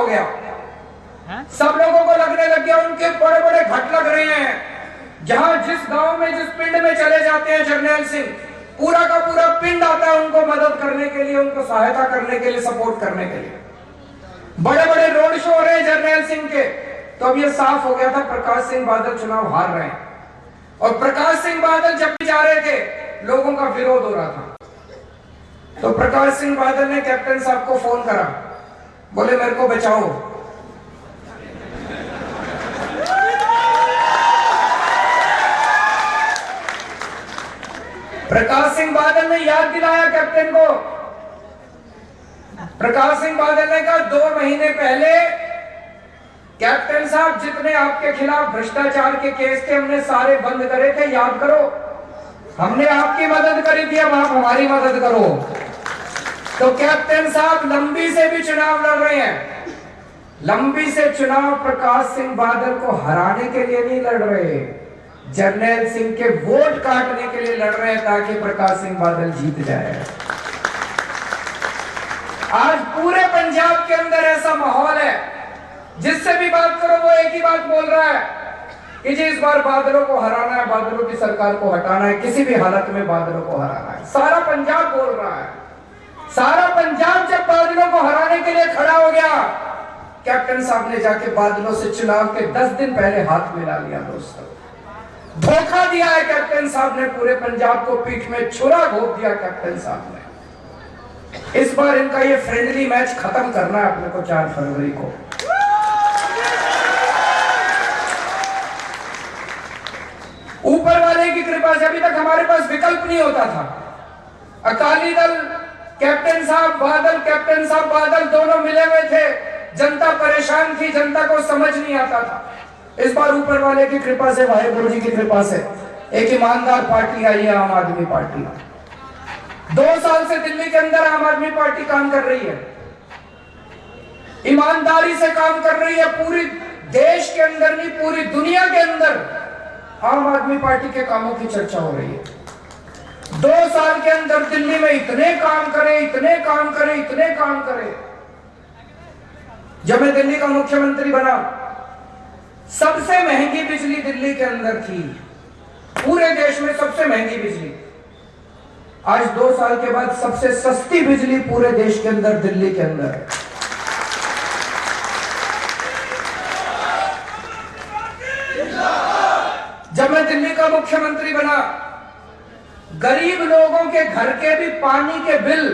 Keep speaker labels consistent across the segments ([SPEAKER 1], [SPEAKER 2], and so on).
[SPEAKER 1] गया। सब लोगों को लगने लग गया उनके बड़े बड़े घट लग रहे हैं। जहां जिस गांव में जिस पिंड में चले जाते हैं जर्नैल सिंह, पूरा का पूरा पिंड आता है उनको मदद करने के लिए, उनको सहायता करने के लिए, सपोर्ट करने के लिए। बड़े बड़े रोड शो हो रहे हैं जर्नैल सिंह के। तो अब ये साफ हो गया था प्रकाश सिंह बादल चुनाव हार रहे हैं। और प्रकाश सिंह बादल जब भी जा रहे थे लोगों का विरोध हो रहा था। तो प्रकाश सिंह बादल ने कैप्टन साहब को फोन करा, बोले मेरे को बचाओ। प्रकाश सिंह बादल ने याद दिलाया कैप्टन को। प्रकाश सिंह बादल ने कहा 2 महीने पहले कैप्टन साहब जितने आपके खिलाफ भ्रष्टाचार के केस थे हमने सारे बंद करे थे, याद करो। हमने आपकी मदद करी थी, अब आप हमारी मदद करो। तो कैप्टन साहब लंबी से भी चुनाव लड़ रहे हैं। लंबी से चुनाव प्रकाश सिंह बादल को हराने के लिए नहीं लड़ रहे, जर्नैल सिंह के वोट काटने के लिए लड़ रहे हैं ताकि प्रकाश सिंह बादल जीत जाए। आज पूरे पंजाब के अंदर ऐसा माहौल है, जिससे भी बात करो वो एक ही बात बोल रहा है कि जी इस बार बादलों को हराना है, बादलों की सरकार को हटाना है, किसी भी हालत में बादलों को हराना है। सारा पंजाब बोल रहा है। सारा पंजाब जब बादलों को हराने के लिए खड़ा हो गया, कैप्टन साहब ने जाके बादलों से चुनाव के 10 दिन पहले हाथ मिला लिया। दोस्तों, धोखा दिया है कैप्टन साहब ने, पूरे पंजाब को पीठ में छुरा घोंप दिया कैप्टन साहब ने। इस बार इनका ये फ्रेंडली मैच खत्म करना है अपने को 4 फरवरी को। ऊपर वाले की कृपा से अभी तक हमारे पास विकल्प नहीं होता था। अकाली दल कैप्टन साहब बादल दोनों मिले हुए थे। जनता परेशान थी, जनता को समझ नहीं आता था। इस बार ऊपर वाले की कृपा से, वाहेगुरु जी की कृपा से एक ईमानदार पार्टी आई है, आम आदमी पार्टी। 2 साल से दिल्ली के अंदर आम आदमी पार्टी काम कर रही है, ईमानदारी से काम कर रही है। पूरी देश के अंदर नहीं, पूरी दुनिया के अंदर आम आदमी पार्टी के कामों की चर्चा हो रही है। 2 साल के अंदर दिल्ली में इतने काम करे, इतने काम करे, इतने काम करे। जब मैं दिल्ली का मुख्यमंत्री बना, सबसे महंगी बिजली दिल्ली के अंदर थी, पूरे देश में सबसे महंगी बिजली। आज 2 साल के बाद सबसे सस्ती बिजली पूरे देश के अंदर दिल्ली के अंदर है। जब मैं दिल्ली का मुख्यमंत्री बना, गरीब लोगों के घर के भी पानी के बिल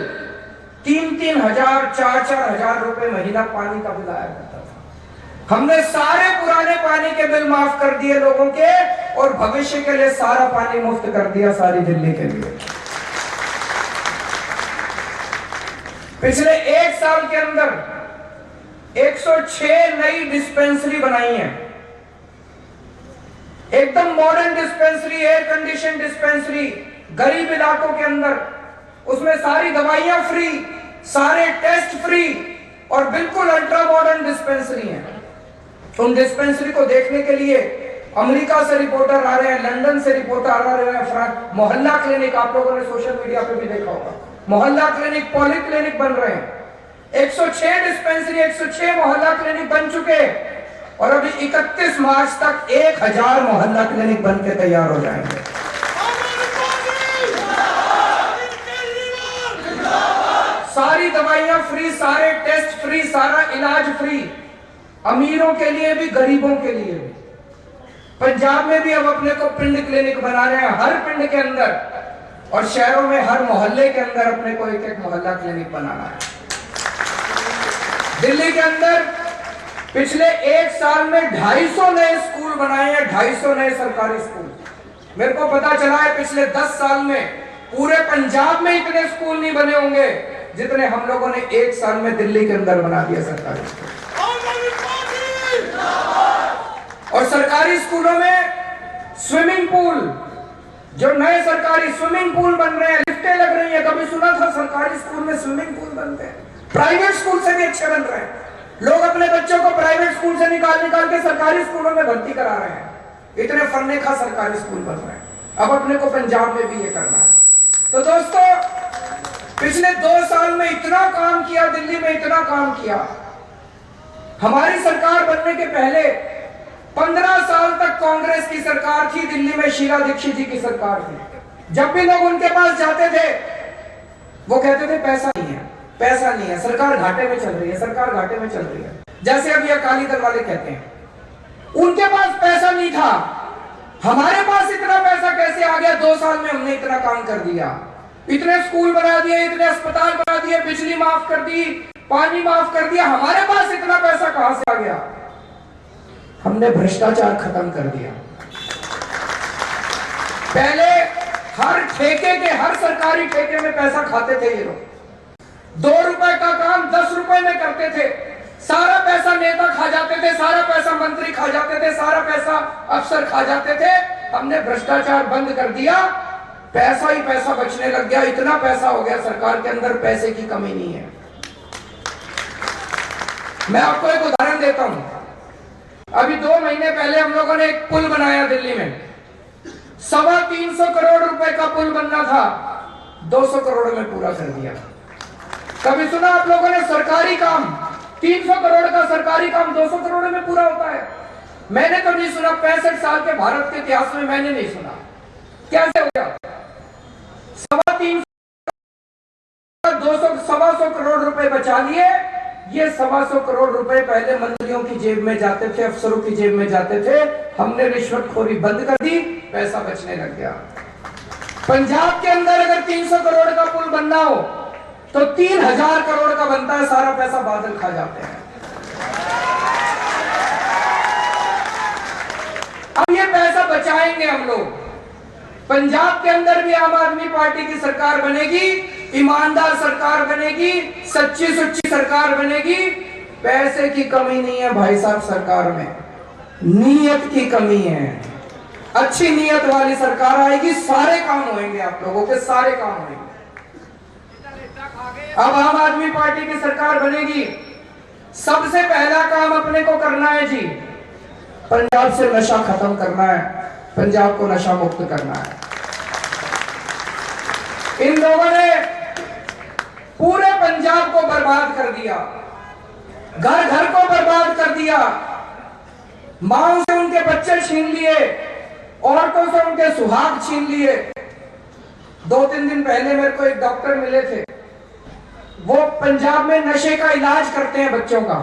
[SPEAKER 1] 3-3 हजार, 4-4 हजार रुपए महीना पानी का बिल आया करता था। हमने सारे पुराने पानी के बिल माफ कर दिए लोगों के, और भविष्य के लिए सारा पानी मुफ्त कर दिया सारी दिल्ली के लिए। पिछले 1 साल के अंदर 106 नई डिस्पेंसरी बनाई है। एकदम modern dispensary, air condition dispensary, गरीब इलाकों के अंदर। उसमें सारी दवाइयां फ्री, सारे टेस्ट फ्री, और बिल्कुल अल्ट्रा मॉडर्न डिस्पेंसरी है। उन डिस्पेंसरी को देखने के लिए अमेरिका से रिपोर्टर आ रहे हैं, लंदन से रिपोर्टर आ रहे हैं। मोहल्ला क्लिनिक, आप लोगों ने सोशल मीडिया पे भी देखा होगा, मोहल्ला क्लिनिक, पॉली क्लिनिक बन रहे हैं। 106 डिस्पेंसरी, 106 मोहल्ला क्लिनिक बन चुके, और अभी 31 मार्च तक 1000 मोहल्ला क्लिनिक बन के तैयार हो जाएंगे। सारी दवाइयां फ्री, सारे टेस्ट फ्री, सारा इलाज फ्री, अमीरों के लिए भी, गरीबों के लिए भी। पंजाब में भी अब अपने को पिंड क्लिनिक बना रहे हैं, हर पिंड के अंदर, और शहरों में हर मोहल्ले के अंदर अपने को एक मोहल्ला क्लिनिक बनाना है। दिल्ली के अंदर पिछले 1 साल में 250 नए स्कूल बनाए हैं, 250 नए सरकारी स्कूल। मेरे को पता चला है पिछले 10 साल में पूरे पंजाब में इतने स्कूल नहीं बने होंगे जितने हम लोगों ने 1 साल में दिल्ली के अंदर बना दिया सरकारी स्कूल। और सरकारी स्कूलों में स्विमिंग पूल, जो नए सरकारी स्विमिंग पूल बन रहे हैं, लिफ्टें लग रही हैं। कभी सुना था सरकारी स्कूल में स्विमिंग पूल बनते हैं? प्राइवेट स्कूल से भी अच्छे बन रहे हैं। लोग अपने बच्चों को प्राइवेट स्कूल से निकाल के सरकारी स्कूलों में भर्ती करा रहे हैं। इतने फन्ने खा सरकारी स्कूल बन रहे हैं। अब अपने को पंजाब में भी ये करना है। तो दोस्तों, पिछले 2 साल में इतना काम किया, दिल्ली में इतना काम किया हमारी सरकार बनने के पहले 15 साल तक कांग्रेस की सरकार थी, दिल्ली में शीला दीक्षित जी की सरकार थी। जब भी लोग उनके पास जाते थे वो कहते थे पैसा नहीं है, पैसा नहीं है, सरकार घाटे में चल रही है, सरकार घाटे में चल रही है। जैसे अभी अकाली दल वाले कहते हैं उनके पास पैसा नहीं था, हमारे पास इतना पैसा कैसे आ गया? 2 साल में हमने इतना काम कर दिया, इतने स्कूल बना दिए, इतने अस्पताल बना दिए, बिजली माफ कर दी, पानी माफ कर दिया, हमारे पास इतना पैसा कहां से आ गया? हमने भ्रष्टाचार खत्म कर दिया। पहले हर ठेके के, हर सरकारी ठेके में पैसा खाते थे ये लोग। 2 रुपए का काम 10 रुपए में करते थे, सारा पैसा नेता खा जाते थे, सारा पैसा मंत्री खा जाते थे, सारा पैसा अफसर खा जाते थे। हमने भ्रष्टाचार बंद कर दिया, पैसा ही पैसा बचने लग गया, इतना पैसा हो गया सरकार के अंदर, पैसे की कमी नहीं है। मैं आपको एक उदाहरण देता हूं। अभी 2 महीने पहले हम लोगों ने एक पुल बनाया दिल्ली में, 325 करोड़ रुपए का पुल बनना था, 200 करोड़ में पूरा कर दिया। कभी सुना आप लोगों ने सरकारी काम 300 करोड़ का सरकारी काम 200 करोड़ में पूरा होता है? मैंने तो नहीं सुना, 65 साल के भारत के इतिहास में मैंने नहीं सुना। कैसे हो गया? 325 200 करोड़ रुपए बचा लिए। ये 125 करोड़ रुपए पहले मंत्रियों की जेब में जाते थे, अफसरों की जेब में जाते थे, हमने रिश्वतखोरी बंद कर दी, पैसा बचने लग गया। पंजाब के अंदर अगर 300 करोड़ का पुल बनना हो तो 3000 करोड़ का बनता है, सारा पैसा बादल खा जाते हैं। अब ये पैसा बचाएंगे हम लोग। पंजाब के अंदर भी आम आदमी पार्टी की सरकार बनेगी, ईमानदार सरकार बनेगी, सच्ची सुच्ची सरकार बनेगी। पैसे की कमी नहीं है भाई साहब सरकार में, नीयत की कमी है। अच्छी नीयत वाली सरकार आएगी, सारे काम होंगे, आप लोगों के सारे काम होंगे। अब आम आदमी पार्टी की सरकार बनेगी, सबसे पहला काम अपने को करना है जी, पंजाब से नशा खत्म करना है, पंजाब को नशा मुक्त करना है। इन लोगों ने पूरे पंजाब को बर्बाद कर दिया, घर घर को बर्बाद कर दिया, मां से उनके बच्चे छीन लिए, औरतों से उनके सुहाग छीन लिए। 2-3 दिन पहले मेरे को एक डॉक्टर मिले थे, वो पंजाब में नशे का इलाज करते हैं बच्चों का।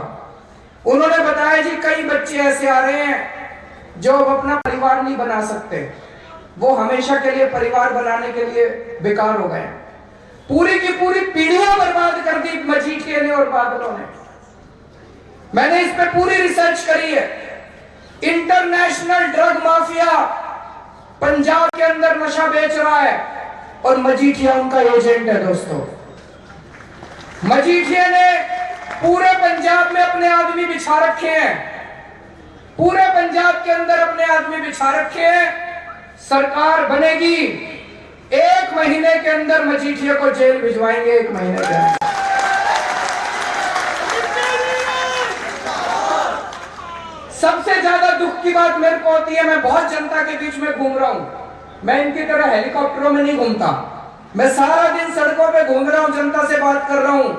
[SPEAKER 1] उन्होंने बताया जी कई बच्चे ऐसे आ रहे हैं जो अब अपना परिवार नहीं बना सकते, वो हमेशा के लिए परिवार बनाने के लिए बेकार हो गए। पूरी की पूरी पीढ़ियां बर्बाद कर दी मजीठिया ने और बादलों ने। मैंने इस पे पूरी रिसर्च करी है। इंटरनेशनल ड्रग माफिया पंजाब के अंदर नशा बेच रहा है और मजीठिया उनका एजेंट है। दोस्तों, मजीठिया ने पूरे पंजाब में अपने आदमी बिछा रखे हैं, पूरे पंजाब के अंदर अपने आदमी बिछा रखे हैं। सरकार बनेगी, 1 महीने के अंदर मजीठिया को जेल भिजवाएंगे, 1 महीने के अंदर। सबसे ज्यादा दुख की बात मेरे को होती है, मैं बहुत जनता के बीच में घूम रहा हूं, मैं इनकी तरह हेलीकॉप्टरों में नहीं घूमता, मैं सारा दिन सड़कों पे घूम रहा हूं, जनता से बात कर रहा हूं।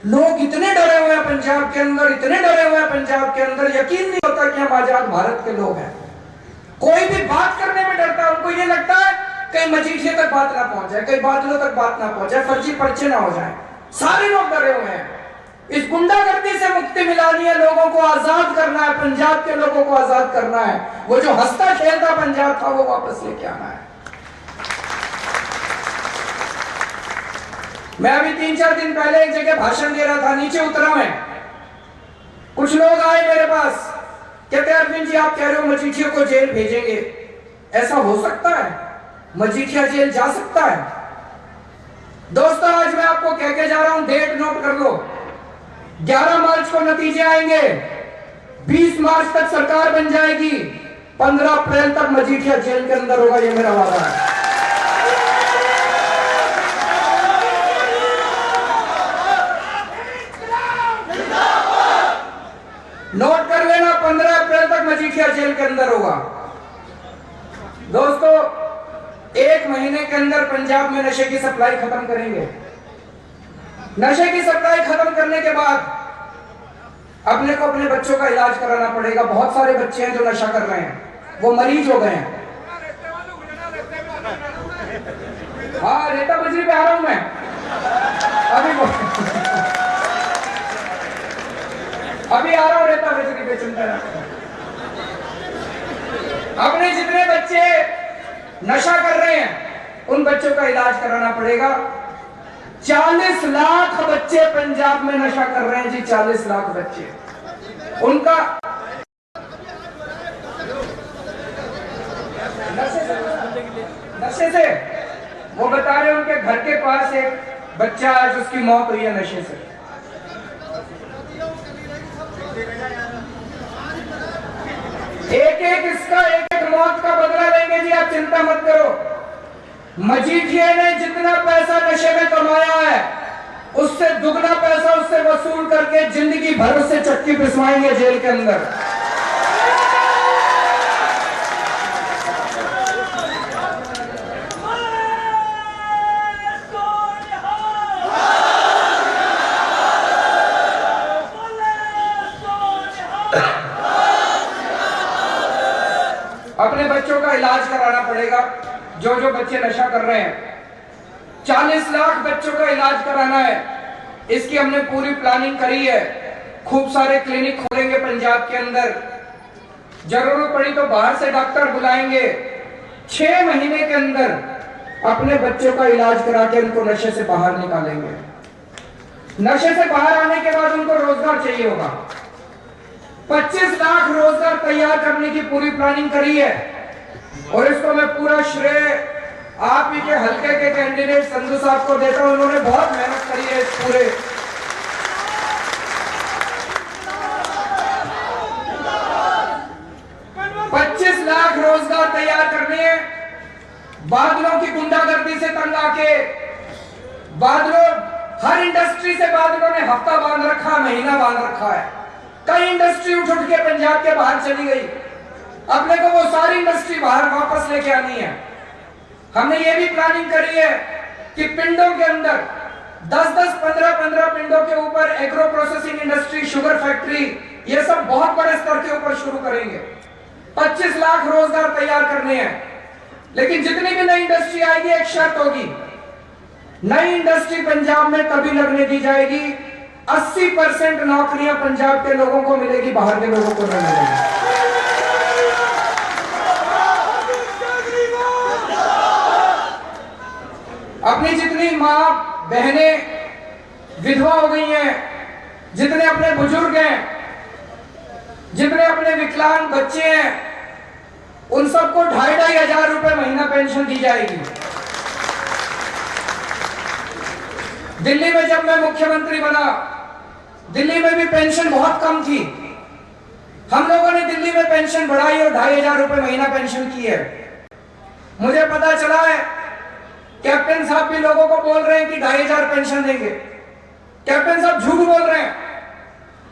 [SPEAKER 1] लोग इतने डरे हुए हैं पंजाब के अंदर, इतने डरे हुए हैं पंजाब के अंदर, यकीन नहीं होता कि हम आजाद भारत के लोग हैं। कोई भी बात करने में डरता है, उनको ये लगता है कहीं मजीठिया तक बात ना पहुंच जाए, कहीं बादलों तक बात ना पहुंच जाए, फर्जी पर्चे ना हो जाए। सारे लोग डरे हुए हैं। इस गुंडागर्दी से मुक्ति मिलानी है, लोगों को आजाद करना है, पंजाब के लोगों को आजाद करना है। वो जो हंसता खेलता पंजाब था वो वापस लेके आना है। मैं अभी 3-4 दिन पहले एक जगह भाषण दे रहा था, नीचे उतरा मैं, कुछ लोग आए मेरे पास, कहते अरविंद जी आप कह रहे हो मजीठिया को जेल भेजेंगे, ऐसा हो सकता है? मजीठिया जेल जा सकता है? दोस्तों, आज मैं आपको कह के जा रहा हूं, डेट नोट कर लो, 11 मार्च को नतीजे आएंगे, 20 मार्च तक सरकार बन जाएगी, 15 अप्रैल तक मजीठिया जेल के अंदर होगा, ये मेरा वादा है। नोट कर लेना, 15 अप्रैल तक मजीठिया जेल के अंदर होगा। दोस्तों, 1 महीने के अंदर पंजाब में नशे की सप्लाई खत्म करेंगे। नशे की सप्लाई खत्म करने के बाद अपने को अपने बच्चों का इलाज कराना पड़ेगा। बहुत सारे बच्चे हैं जो नशा कर रहे हैं, वो मरीज हो गए हैं। हाँ, रेता बजरी पे आ रहा हूं मैं अभी आ रहा हूं रेता बजरी पे, चिंता ना। अपने जितने बच्चे नशा कर रहे हैं उन बच्चों का इलाज कराना पड़ेगा। 40 लाख बच्चे पंजाब में नशा कर रहे हैं जी, 40 लाख बच्चे। उनका नशे से वो बता रहे, उनके घर के पास एक बच्चा आज उसकी मौत हुई है नशे से। एक एक मौत का बदला लेंगे जी, आप चिंता मत करो। मजीठिया ने जितना पैसा नशे में कमाया है उससे दुगना पैसा उससे वसूल करके जिंदगी भर उससे चक्की पिसवाएंगे जेल के अंदर। अपने बच्चों का इलाज कराना पड़ेगा। जो जो बच्चे नशा कर रहे हैं, 40 लाख बच्चों का इलाज कराना है। इसकी हमने पूरी प्लानिंग करी है। खूब सारे क्लिनिक खोलेंगे पंजाब के अंदर, जरूरत पड़ी तो बाहर से डॉक्टर बुलाएंगे। 6 महीने के अंदर अपने बच्चों का इलाज करा के उनको नशे से बाहर निकालेंगे। नशे से बाहर आने के बाद उनको रोजगार चाहिए होगा। 25 लाख रोजगार तैयार करने की पूरी प्लानिंग करी है और इसको मैं पूरा श्रेय आप ही के हल्के के कैंडिडेट संधू साहब को देता हूं। उन्होंने बहुत मेहनत करी है इस पूरे 25 लाख रोजगार तैयार करने हैं। बादलों की गुंडागर्दी से तंग आके बादलों, हर इंडस्ट्री से बादलों ने हफ्ता बांध रखा, महीना बांध रखा है। कई इंडस्ट्री उठ के पंजाब के बाहर चली गई। अपने को वो सारी इंडस्ट्री बाहर वापस लेके आनी है। हमने ये भी प्लानिंग करी है कि पिंडों के अंदर 10-10, 15-15 पिंडों के ऊपर agro processing industry, sugar factory, ये सब बहुत बड़े स्तर के ऊपर शुरू करेंगे। 25 लाख रोजगार तैयार करने हैं। लेकिन जितनी भी नई इंडस्ट्री आएगी, एक शर्त होगी, नई इंडस्ट्री पंजाब में तभी लगने दी जाएगी 80% नौकरियां पंजाब के लोगों को मिलेगी, बाहर के लोगों को नहीं मिलेगी। अपनी जितनी मां बहनें विधवा हो गई हैं, जितने अपने बुजुर्ग हैं, जितने अपने विकलांग बच्चे हैं, उन सबको 2,500 हजार रुपए महीना पेंशन दी जाएगी। दिल्ली में जब मैं मुख्यमंत्री बना, दिल्ली में भी पेंशन बहुत कम थी। हम लोगों ने दिल्ली में पेंशन बढ़ाई और 2,500 रुपए महीना पेंशन की है। मुझे पता चला है कैप्टन साहब भी लोगों को बोल रहे हैं कि 2,500 पेंशन देंगे। कैप्टन साहब झूठ बोल रहे हैं।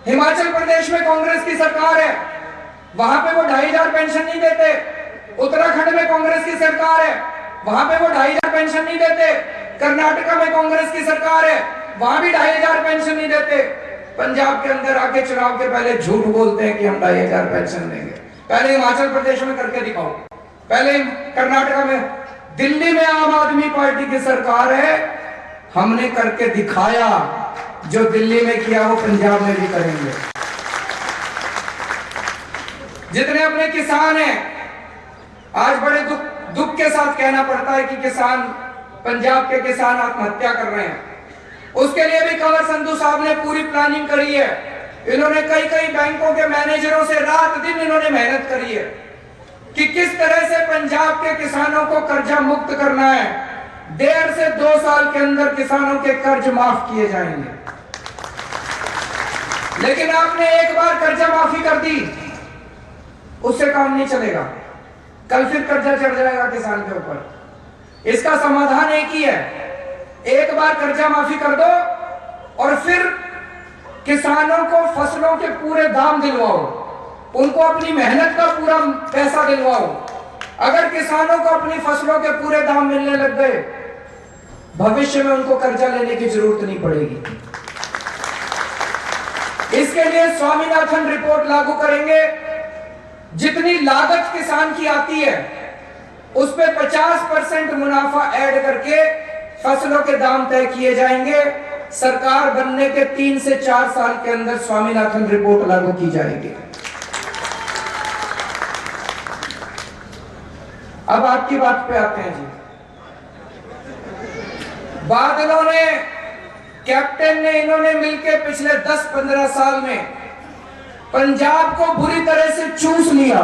[SPEAKER 1] हिमाचल प्रदेश में कांग्रेस की सरकार है, वहां पे वो 2,500 पेंशन नहीं देते। उत्तराखंड में कांग्रेस की सरकार है, वहां पे वो 2,500 पेंशन नहीं देते। कर्नाटका में कांग्रेस की सरकार है, वहां भी 2,500 पेंशन नहीं देते। पंजाब के अंदर आके चुनाव के पहले झूठ बोलते हैं कि हम 2,500 पेंशन देंगे। पहले हिमाचल प्रदेश में करके दिखाओ, पहले कर्नाटका में, दिल्ली में आम आदमी पार्टी की सरकार है, हमने करके दिखाया। जो दिल्ली में किया वो पंजाब में भी करेंगे। जितने अपने किसान हैं, आज बड़े दुख के साथ कहना पड़ता है कि किसान, पंजाब के किसान आत्महत्या कर रहे हैं। उसके लिए भी कंवर संधू साहब ने पूरी प्लानिंग करी है। इन्होंने कई बैंकों के मैनेजरों से रात दिन इन्होंने मेहनत करी है कि किस तरह से पंजाब के किसानों को कर्जा मुक्त करना है। 1.5 से 2 साल के अंदर किसानों के कर्ज माफ किए जाएंगे। लेकिन आपने एक बार कर्जा माफी कर दी, उससे काम नहीं चलेगा, कल फिर कर्जा चढ़ जाएगा किसान के ऊपर। इसका समाधान एक ही है, एक बार कर्जा माफी कर दो और फिर किसानों को फसलों के पूरे दाम दिलवाओ, उनको अपनी मेहनत का पूरा पैसा दिलवाओ। अगर किसानों को अपनी फसलों के पूरे दाम मिलने लग गए, भविष्य में उनको कर्जा लेने की जरूरत नहीं पड़ेगी। इस इसके लिए स्वामीनाथन रिपोर्ट लागू करेंगे। जितनी लागत किसान की आती है उस पे 50% मुनाफा ऐड करके फसलों के दाम तय किए जाएंगे। सरकार बनने के 3 से 4 साल के अंदर स्वामीनाथन रिपोर्ट लागू की जाएगी। अब आपकी बात पे आते हैं जी। बादलों ने, कैप्टन ने, इन्होंने मिलकर पिछले 10-15 साल में पंजाब को बुरी तरह से चूस लिया।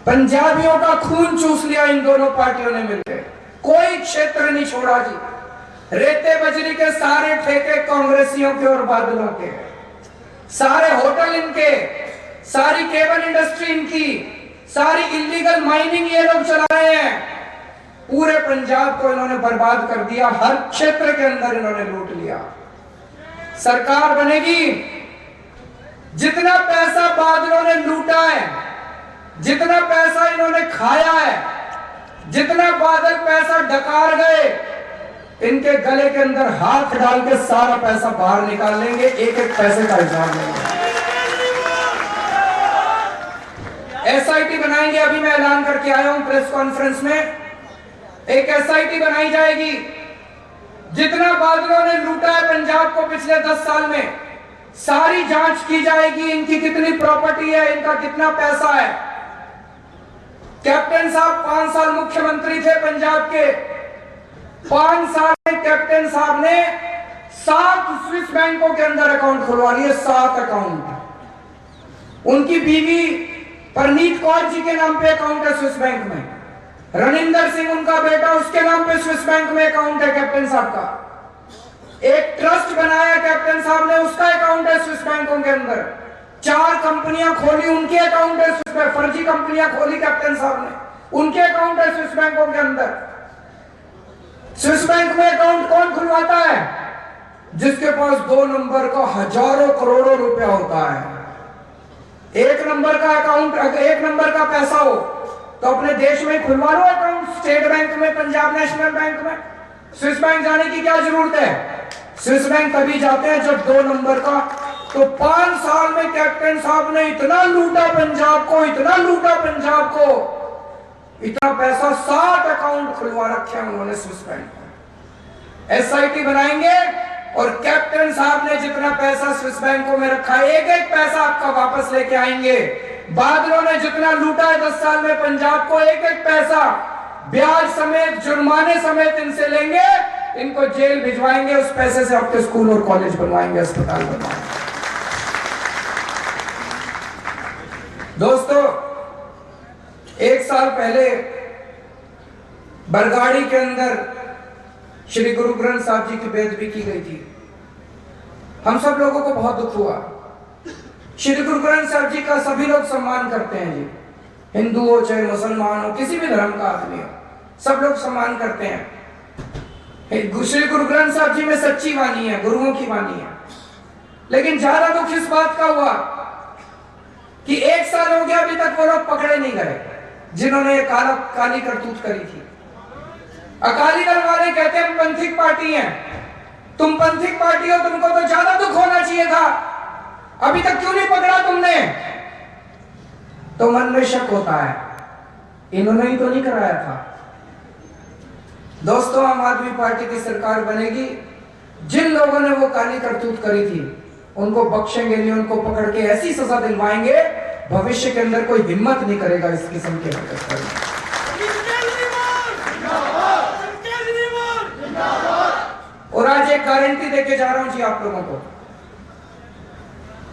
[SPEAKER 1] पंजाबियों का खून चूस लिया इन दोनों पार्टियों ने मिलकर। कोई क्षेत्र नहीं छोड़ा जी। रेते बजरी के सारे ठेके कांग्रेसियों के और बादलों के, सारे होटल इनके, सारी केबल इंडस्ट्री इनकी, सारी इलीगल माइनिंग ये लोग चला रहे हैं। पूरे पंजाब को इन्होंने बर्बाद कर दिया। हर क्षेत्र के अंदर इन्होंने लूट लिया। सरकार बनेगी, जितना पैसा बादलों ने लूटा है, जितना पैसा इन्होंने खाया है, जितना बादल पैसा डकार गए, इनके गले के अंदर हाथ डाल के सारा पैसा बाहर निकाल लेंगे। एक एक पैसे का हिसाब लेंगे। एसआईटी बनाएंगे। अभी मैं ऐलान करके आया हूं प्रेस कॉन्फ्रेंस में, एक एसआईटी बनाई जाएगी। जितना बादलों ने लूटा है पंजाब को पिछले 10 साल में, सारी जांच की जाएगी। इनकी कितनी प्रॉपर्टी है, इनका कितना पैसा है। कैप्टन साहब 5 साल मुख्यमंत्री थे पंजाब के। 5 साल में कैप्टन साहब ने 7 स्विस बैंकों के अंदर अकाउंट खुलवा लिए। 7 अकाउंट। उनकी बीवी परनीत कौर जी के नाम पे अकाउंट है स्विस बैंक में। रनिंदर सिंह उनका बेटा, उसके नाम पे स्विस बैंक में अकाउंट है कैप्टन साहब का। एक ट्रस्ट बनाया कैप्टन साहब ने, उसका अकाउंट है स्विस बैंकों के अंदर। 4 कंपनियां खोली, उनके अकाउंट है स्विस बैंक। फर्जी कंपनियां खोली कैप्टन साहब ने, उनके अकाउंट है स्विस बैंकों के अंदर। स्विस बैंक में अकाउंट कौन खुलवाता है? जिसके पास 2 नंबर का हजारों करोड़ों रुपया होता है। 1 नंबर का अकाउंट, 1 नंबर का पैसा हो तो अपने देश में खुलवा लो अकाउंट, स्टेट बैंक में, पंजाब नेशनल बैंक में। स्विस बैंक जाने की क्या जरूरत है? स्विस बैंक तभी जाते हैं जब 2 नंबर का। तो 5 साल में कैप्टन साहब ने इतना लूटा पंजाब को, इतना लूटा पंजाब को, इतना पैसा 7 अकाउंट खुलवा रखे हैं उन्होंने स्विस बैंक में। एसआईटी बनाएंगे और कैप्टन साहब ने जितना पैसा स्विस बैंकों में रखा है, एक एक पैसा आपका वापस लेके आएंगे। बादलों ने जितना लूटा है 10 साल में पंजाब को, एक एक पैसा ब्याज समेत, जुर्माने समेत इनसे लेंगे। इनको जेल भिजवाएंगे। उस पैसे से आपके स्कूल और कॉलेज बनवाएंगे, अस्पताल बनवाएंगे। दोस्तों, 1 साल पहले बरगाड़ी के अंदर श्री गुरु ग्रंथ साहब जी की बेदबी की गई थी। हम सब लोगों को बहुत दुख हुआ। श्री गुरु ग्रंथ साहब जी का सभी लोग सम्मान करते हैं जी, हिंदू हो चाहे मुसलमान हो, किसी भी धर्म का आदमी हो, सब लोग सम्मान करते हैं। श्री गुरु ग्रंथ साहब जी में सच्ची वाणी है, गुरुओं की वाणी है। लेकिन ज्यादा दुख इस बात का हुआ कि 1 साल हो गया, अभी तक वो लोग पकड़े नहीं गए जिन्होंने ये काली करतूत करी थी। अकाली दल वाले कहते हैं हम पंथिक पार्टी हैं। तुम पंथिक पार्टी हो, तुमको तो ज्यादा दुख होना चाहिए था, अभी तक क्यों नहीं पकड़ा तुमने? तो मन में शक होता है, इन्होंने ही तो नहीं कराया था। दोस्तों, आम आदमी पार्टी की सरकार बनेगी। जिन लोगों ने वो काली करतूत करी थी उनको बख्शेंगे नहीं, उनको पकड़ के ऐसी सजा दिलवाएंगे, भविष्य के अंदर कोई हिम्मत नहीं करेगा इस किस्म के हरकत करने। और आज एक गारंटी देके जा रहा हूं जी आप लोगों को।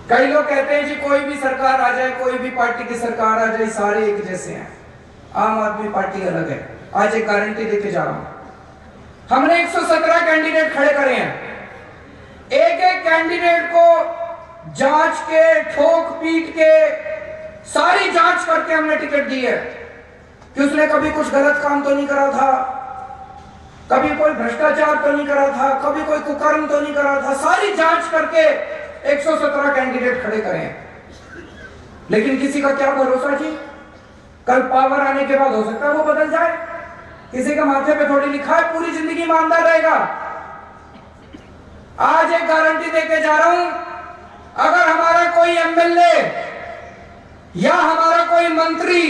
[SPEAKER 1] कई लोग कहते हैं जी कोई भी सरकार आ जाए, कोई भी पार्टी की सरकार आ जाए, सारे एक जैसे हैं, आम आदमी पार्टी अलग है। आज एक गारंटी देके जा रहा हूं। हमने 117 कैंडिडेट खड़े करे हैं। एक एक कैंडिडेट को जांच के, ठोक पीट के, सारी जांच करके हमने टिकट दी है कि उसने कभी कुछ गलत काम तो नहीं करा था, कभी कोई भ्रष्टाचार तो नहीं करा था, कभी कोई कुकर्म तो नहीं करा था। सारी जांच करके 117 कैंडिडेट खड़े करे हैं। लेकिन किसी का क्या भरोसा जी, कल पावर आने के बाद हो सकता है वो बदल जाए। किसी का माथे पे थोड़ी लिखा है पूरी जिंदगी ईमानदार रहेगा। आज एक गारंटी देके जा रहा हूं, अगर हमारा कोई एमएलए या हमारा कोई मंत्री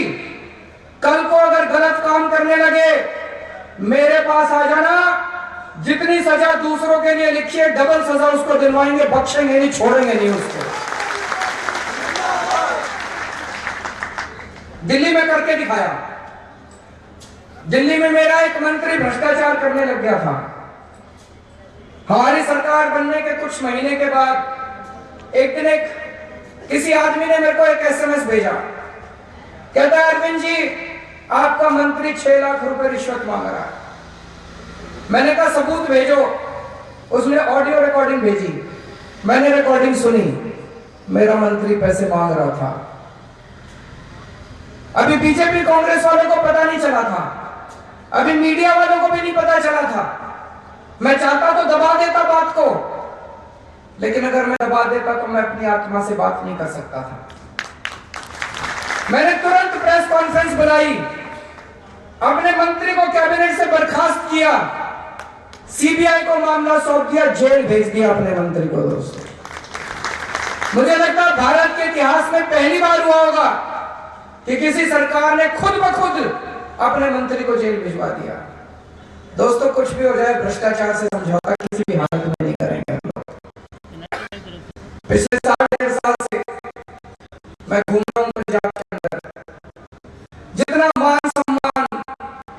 [SPEAKER 1] कल को अगर गलत काम करने लगे, मेरे पास आ जाना, जितनी सजा दूसरों के लिए लिखी है डबल सजा उसको दिलवाएंगे, बख्शेंगे नहीं, छोड़ेंगे नहीं उसको। दिल्ली में करके दिखाया। दिल्ली में मेरा एक मंत्री भ्रष्टाचार करने लग गया था। हमारी सरकार बनने के कुछ महीने के बाद एक दिन किसी आदमी ने मेरे को एक एसएमएस भेजा, कहता है अरविंद जी आपका मंत्री 6 लाख रुपए रिश्वत मांग रहा है। मैंने कहा सबूत भेजो। उसने ऑडियो रिकॉर्डिंग भेजी, मैंने रिकॉर्डिंग सुनी, मेरा मंत्री पैसे मांग रहा था। अभी बीजेपी कांग्रेस वालों को पता नहीं चला था, अभी मीडिया वालों को भी नहीं पता चला था। मैं चाहता तो दबा देता बात को, लेकिन अगर मैं दबा देता तो मैं अपनी आत्मा से बात नहीं कर सकता था। मैंने तुरंत प्रेस कॉन्फ्रेंस बुलाई, अपने मंत्री को कैबिनेट से बर्खास्त किया, सीबीआई को मामला सौंप दिया, जेल भेज दिया अपने मंत्री को। दोस्तों मुझे लगता है भारत के इतिहास में पहली बार हुआ होगा कि किसी सरकार ने खुद ब खुद अपने मंत्री को जेल भिजवा दिया। दोस्तों कुछ भी हो जाए, भ्रष्टाचार से समझौता किसी भी हालत में नहीं करेंगे हम लोग। पिछले 1.5 साल से मैं घूम रहा हूं पंजाब के अंदर, जितना मान सम्मान,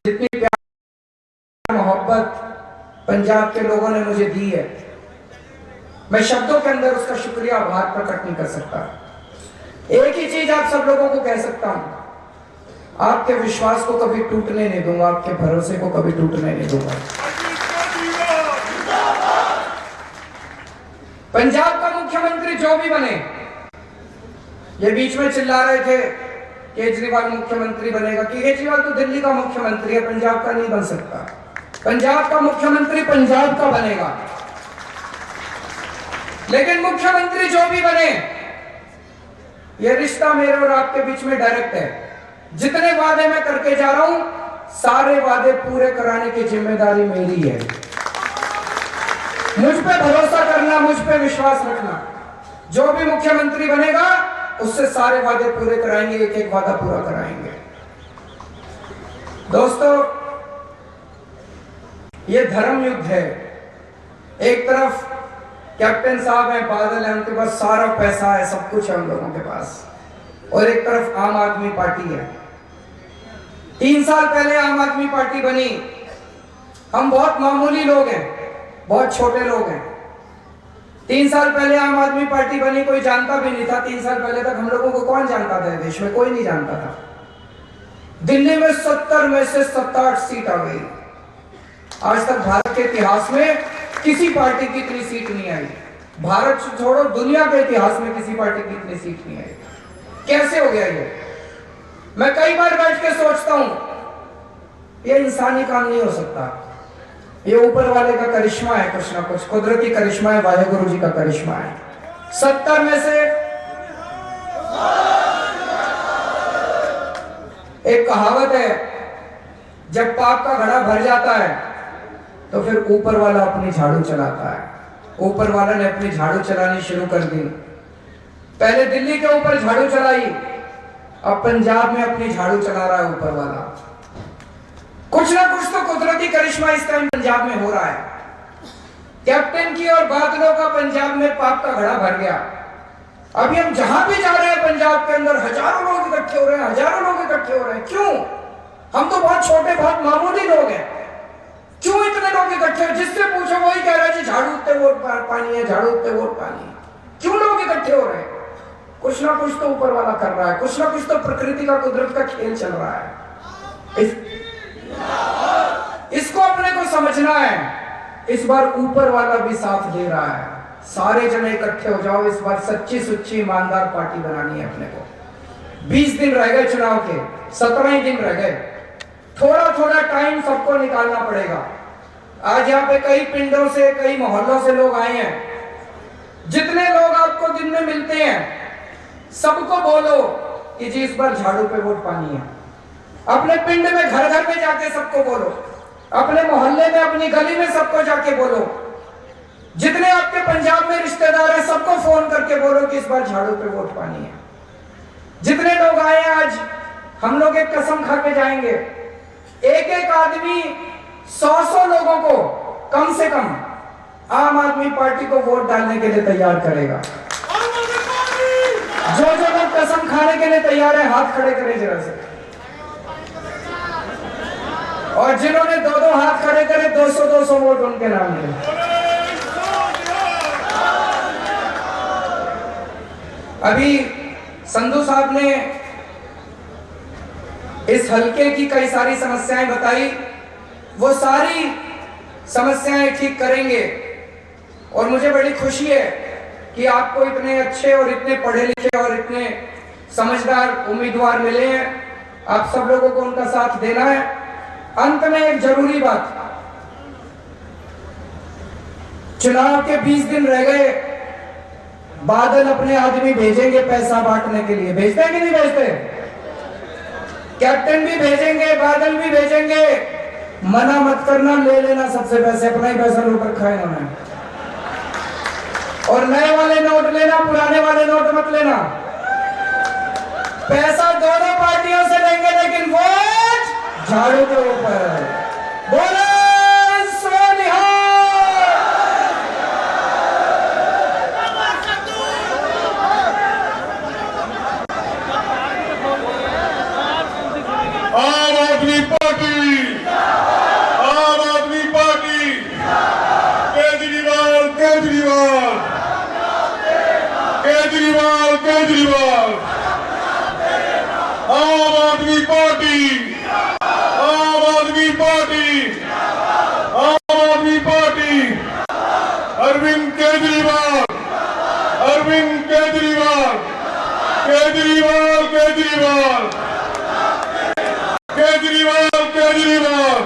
[SPEAKER 1] जितनी प्यार मोहब्बत पंजाब के लोगों ने मुझे दी है, मैं शब्दों के अंदर उसका शुक्रिया आभार प्रकट नहीं कर सकता। एक ही चीज आप सब लोगों को कह सकता हूं, आपके विश्वास को कभी टूटने नहीं दूंगा, आपके भरोसे को कभी टूटने नहीं दूंगा। पंजाब का मुख्यमंत्री जो भी बने, ये बीच में चिल्ला रहे थे केजरीवाल मुख्यमंत्री बनेगा, कि केजरीवाल तो दिल्ली का मुख्यमंत्री है, पंजाब का नहीं बन सकता। पंजाब का मुख्यमंत्री पंजाब का बनेगा, लेकिन मुख्यमंत्री जो भी बने, ये रिश्ता मेरे और आपके बीच में डायरेक्ट है। जितने वादे मैं करके जा रहा हूं, सारे वादे पूरे कराने की जिम्मेदारी मेरी है। मुझ पे भरोसा करना, मुझ पे विश्वास रखना। जो भी मुख्यमंत्री बनेगा उससे सारे वादे पूरे कराएंगे, एक एक वादा पूरा कराएंगे। दोस्तों ये धर्म युद्ध है। एक तरफ कैप्टन साहब हैं, बादल है, उनके पास सारा पैसा है, सब कुछ है उन लोगों के पास, और एक तरफ आम आदमी पार्टी है। 3 साल पहले आम आदमी पार्टी बनी, हम बहुत मामूली लोग हैं, बहुत छोटे लोग हैं। 3 साल पहले आम आदमी पार्टी बनी, कोई जानता भी नहीं था। 3 साल पहले तक हम लोगों को कौन जानता था? देश में कोई नहीं जानता था। दिल्ली में 70 में से 7-8 सीट आ गई। आज तक भारत के इतिहास में किसी पार्टी की इतनी सीट नहीं आई। भारत छोड़ो, दुनिया के इतिहास में किसी पार्टी की इतनी सीट नहीं आई। कैसे हो गया ये? मैं कई बार बैठ के सोचता हूं, ये इंसानी काम नहीं हो सकता, ये ऊपर वाले का करिश्मा है, कुछ ना कुछ कुदरती करिश्मा है, वाहेगुरु जी का करिश्मा है। 70 में से एक कहावत है, जब पाप का घड़ा भर जाता है तो फिर ऊपर वाला अपनी झाड़ू चलाता है। ऊपर वाला ने अपनी झाड़ू चलानी शुरू कर दी। पहले दिल्ली के ऊपर झाड़ू चलाई, अब पंजाब में अपनी झाड़ू चला रहा है ऊपर वाला। कुछ ना कुछ तो कुदरती करिश्मा इस टाइम पंजाब में हो रहा है। कैप्टन की और बादलों का पंजाब में पाप का घड़ा भर गया। अभी हम जहां भी जा रहे हैं पंजाब के अंदर हजारों लोग इकट्ठे हो रहे हैं, हजारों लोग इकट्ठे हो रहे हैं। क्यों? हम तो बहुत छोटे, बहुत मामूली लोग हैं, क्यों इतने लोग इकट्ठे? जिससे पूछो वही कह रहा है झाड़ू उठते वोट पानी है, झाड़ू उठते वोट पानी है। क्यों लोग इकट्ठे हो रहे हैं? कुछ ना कुछ तो ऊपर वाला कर रहा है, कुछ ना कुछ तो प्रकृति का, कुदरत का खेल चल रहा है। इसको अपने को समझना है। इस बार ऊपर वाला भी साथ दे रहा है। सारे जने इकट्ठे हो जाओ, इस बार सच्ची सुच्ची ईमानदार पार्टी बनानी है अपने को। 20 दिन रह गए चुनाव के, 17 ही दिन रह गए। थोड़ा थोड़ा टाइम सबको निकालना पड़ेगा। आज यहाँ पे कई पिंडों से, कई मोहल्लों से लोग आए हैं। जितने लोग आपको दिन में मिलते हैं सबको बोलो कि जी इस बार झाड़ू पे वोट पानी है। अपने पिंड में घर घर में जाके सबको बोलो, अपने मोहल्ले में, अपनी गली में सबको जाके बोलो। जितने आपके पंजाब में रिश्तेदार हैं सबको फोन करके बोलो कि इस बार झाड़ू पे वोट पानी है। जितने लोग आए आज हम लोग एक कसम खा के जाएंगे, एक एक आदमी 100 लोगों को कम से कम आम आदमी पार्टी को वोट डालने के लिए तैयार करेगा। जो लोग कसम खाने के लिए तैयार है हाथ खड़े करें जरा से, और जिन्होंने 2-2 हाथ खड़े करे 200-200 वोट उनके नाम ले। अभी संधू साहब ने इस हलके की कई सारी समस्याएं बताई, वो सारी समस्याएं ठीक करेंगे। और मुझे बड़ी खुशी है कि आपको इतने अच्छे और इतने पढ़े लिखे और इतने समझदार उम्मीदवार मिले हैं। आप सब लोगों को उनका साथ देना है। अंत में एक जरूरी बात, चुनाव के 20 दिन रह गए, बादल अपने आदमी भेजेंगे पैसा बांटने के लिए। भेजते हैं कि नहीं भेजते? कैप्टन भी भेजेंगे, बादल भी भेजेंगे। मना मत करना, ले लेना सबसे पैसे, अपना ही पैसा लेकर खाए उन्हें। और नए वाले नोट लेना, पुराने वाले नोट मत लेना। पैसा दोनों पार्टियों से लेंगे लेकिन वोट झाड़ू के ऊपर। बोलो सोनिहाल।
[SPEAKER 2] आम आदमी पार्टी, आम आदमी पार्टी, केजरीवाल केजरीवाल केजरीवाल केजरीवाल, आम आदमी पार्टी, आम आदमी पार्टी, आम आदमी पार्टी, अरविंद केजरीवाल, अरविंद केजरीवाल, केजरीवाल केजरीवाल, केजरीवाल केजरीवाल।